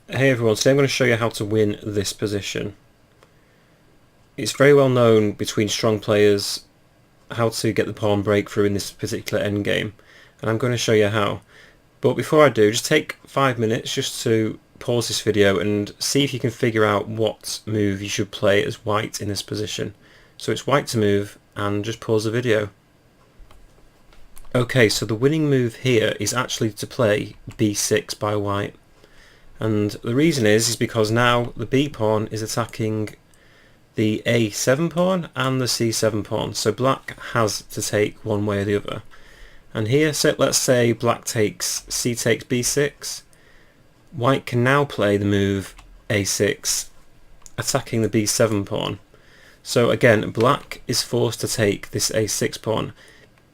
Hey everyone, today I'm going to show you how to win this position. It's very well known between strong players how to get the pawn breakthrough in this particular endgame, and I'm going to show you how. But before I do, just take 5 minutes just to pause this video and see if you can figure out what move you should play as white in this position. So it's white to move, and just pause the video. Okay, so the winning move here is actually to play b6 by white. And the reason is because now the b pawn is attacking the a7 pawn and the c7 pawn, so black has to take one way or the other. And here, let's say black takes c takes b6, white can now play the move a6 attacking the b7 pawn. So again, black is forced to take this a6 pawn.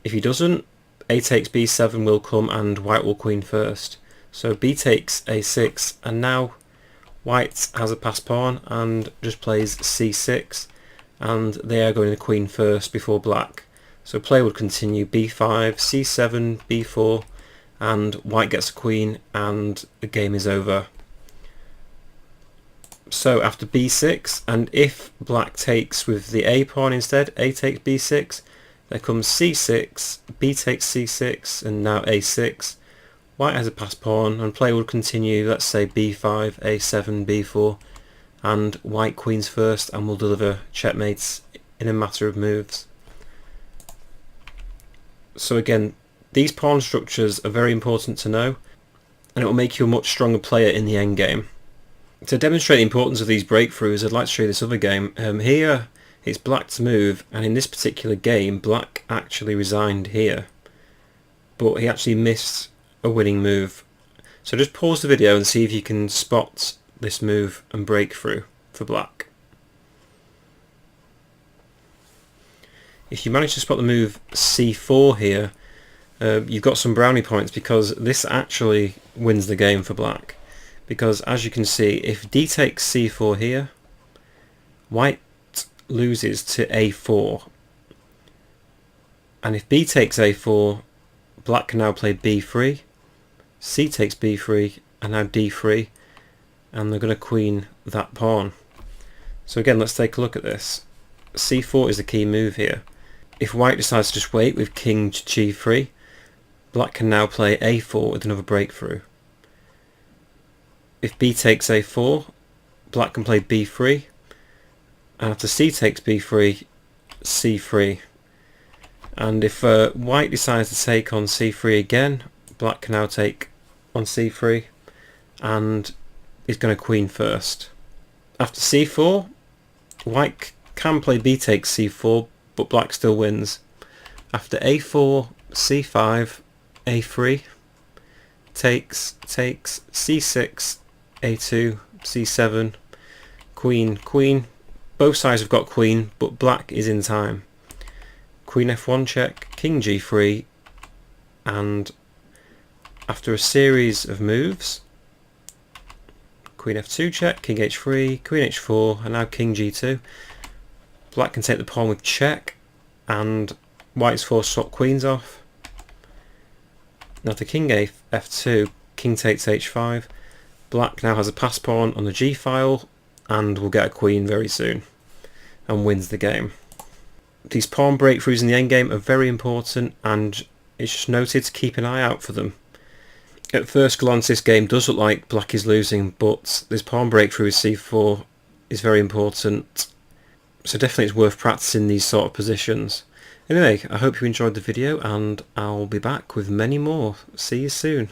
If he doesn't, a takes b7 will come and white will queen first. So b takes a6, and now white has a passed pawn and just plays c6, and they are going to queen first before black. So play would continue b5, c7, b4, and white gets a queen and the game is over. So after b6, and if black takes with the a pawn instead, a takes b6, there comes c6, b takes c6, and now a6. White has a passed pawn, and play would continue, let's say b5, a7, b4, and white queens first and will deliver checkmates in a matter of moves. So again, these pawn structures are very important to know, and it will make you a much stronger player in the endgame. To demonstrate the importance of these breakthroughs, I'd like to show you this other game. Here it's black to move, and in this particular game black actually resigned here, but he actually missed a winning move. So just pause the video and see if you can spot this move and breakthrough for black. If you manage to spot the move c4 here, you've got some brownie points, because this actually wins the game for black. Because as you can see, if d takes c4 here, white loses to a4, and if b takes a4, black can now play b3, c takes b3, and now d3, and they're going to queen that pawn. So again, let's take a look at this. c4 is the key move here. If white decides to just wait with king to g3, black can now play a4 with another breakthrough. If b takes a4, black can play b3, and after c takes b3, c3. And if white decides to take on c3 again, black can now take on c3 and is going to queen first. After c4, white can play b takes c4, but black still wins. After a4, c5, a3, takes, c6, a2, c7, queen, queen. Both sides have got queen, but black is in time. Queen f1 check, king g3, and after a series of moves, queen f2 check, king h3, queen h4, and now king g2. Black can take the pawn with check, and white's forced to swap queens off. Now to king f2, king takes h5. Black now has a passed pawn on the g file and will get a queen very soon and wins the game. These pawn breakthroughs in the endgame are very important, and it's just noted to keep an eye out for them. At first glance this game does look like black is losing, but this pawn breakthrough with c4 is very important, so definitely it's worth practicing these sort of positions. Anyway, I hope you enjoyed the video, and I'll be back with many more. See you soon.